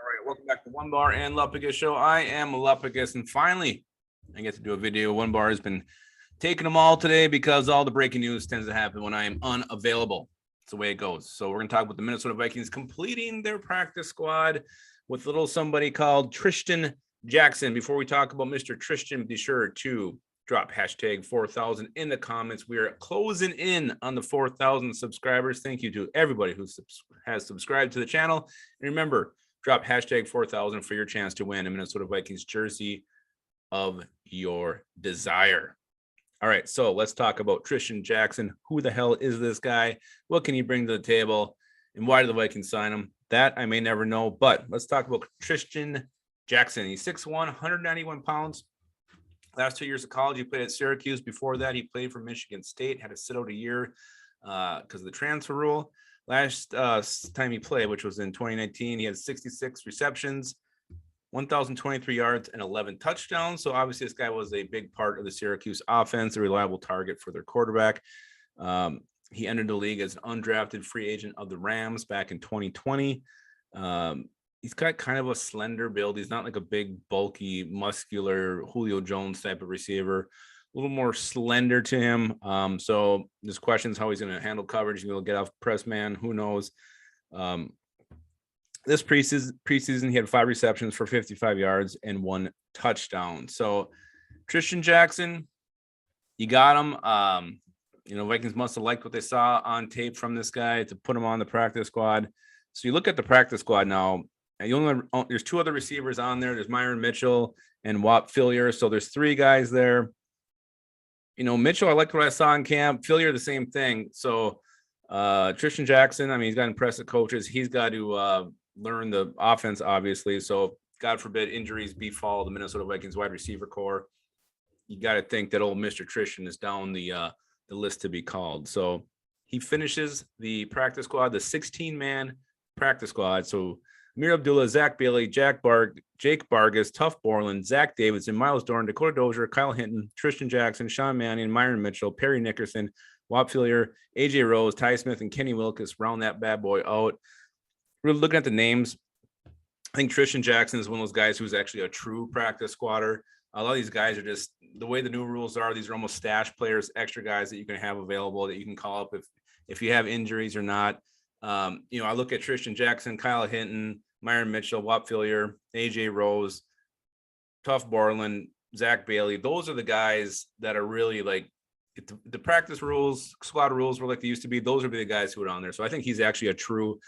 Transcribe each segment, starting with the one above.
All right, welcome back to One Bar and Lupicus Show. I am Lupicus, and finally, I get to do a video. One Bar has been taking them all today because all the breaking news tends to happen when I am unavailable. It's the way it goes. So we're going to talk about the Minnesota Vikings completing their practice squad with a little somebody called Trishton Jackson. Before we talk about Mr. Trishton, be sure to drop hashtag 4,000 in the comments. We are closing in on the 4,000 subscribers. Thank you to everybody who has subscribed to the channel. And remember, drop hashtag 4,000 for your chance to win a Minnesota Vikings jersey of your desire. All right, so let's talk about Trishton Jackson. Who the hell is this guy? What can he bring to the table? And why did the Vikings sign him? That I may never know, but let's talk about Trishton Jackson. He's 6'1", 191 pounds. Last 2 years of college, he played at Syracuse. Before that, he played for Michigan State, had to sit out a year because of the transfer rule. Last time he played, which was in 2019, he had 66 receptions, 1,023 yards, and 11 touchdowns. So obviously this guy was a big part of the Syracuse offense, a reliable target for their quarterback. He entered the league as an undrafted free agent of the Rams back in 2020. He's got kind of a slender build. He's not like a big, bulky, muscular Julio Jones type of receiver. A little more slender to him. So there's questions how he's going to handle coverage. He's going to get off press man. Who knows? This preseason, he had 5 receptions for 55 yards and 1 touchdown. So Trishton Jackson, you got him. Vikings must have liked what they saw on tape from this guy to put him on the practice squad. So you look at the practice squad now. There's 2 other receivers on there. There's Myron Mitchell and Whop Phillier. So there's 3 guys there. Mitchell, I liked what I saw in camp. Phillier, the same thing. So Trishton Jackson, he's got impressive coaches. He's got to learn the offense, obviously. So God forbid injuries befall the Minnesota Vikings wide receiver core. You got to think that old Mr. Trishton is down the list to be called. So he finishes the practice squad, the 16-man practice squad. So Amir Abdullah, Zach Bailey, Jake Bargas, Tuff Borland, Zach Davidson, Miles Dorn, Dakota Dozier, Kyle Hinton, Trishton Jackson, Sean Mannion, Myron Mitchell, Perry Nickerson, Whop Phillier, AJ Rose, Ty Smith, and Kenny Wilkes round that bad boy out. We're looking at the names. I think Trishton Jackson is one of those guys who's actually a true practice squatter. A lot of these guys are just the way the new rules are. These are almost stash players, extra guys that you can have available that you can call up if you have injuries or not. I look at Trishton Jackson, Kyle Hinton, Myron Mitchell, Whop Phillier, AJ Rose, Tuff Borland, Zach Bailey. Those are the guys that are really like the practice rules, squad rules were like they used to be. Those are the guys who are on there. So I think he's actually a true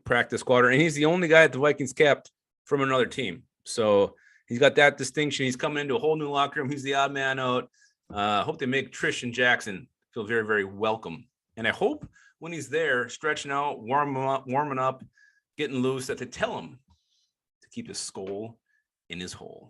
practice squatter, and he's the only guy that the Vikings kept from another team. So he's got that distinction. He's coming into a whole new locker room. He's the odd man out. Hope they make Trishton Jackson feel very, very welcome. And I hope when he's there, stretching out, warming up, getting loose, that they tell him to keep his skull in his hole.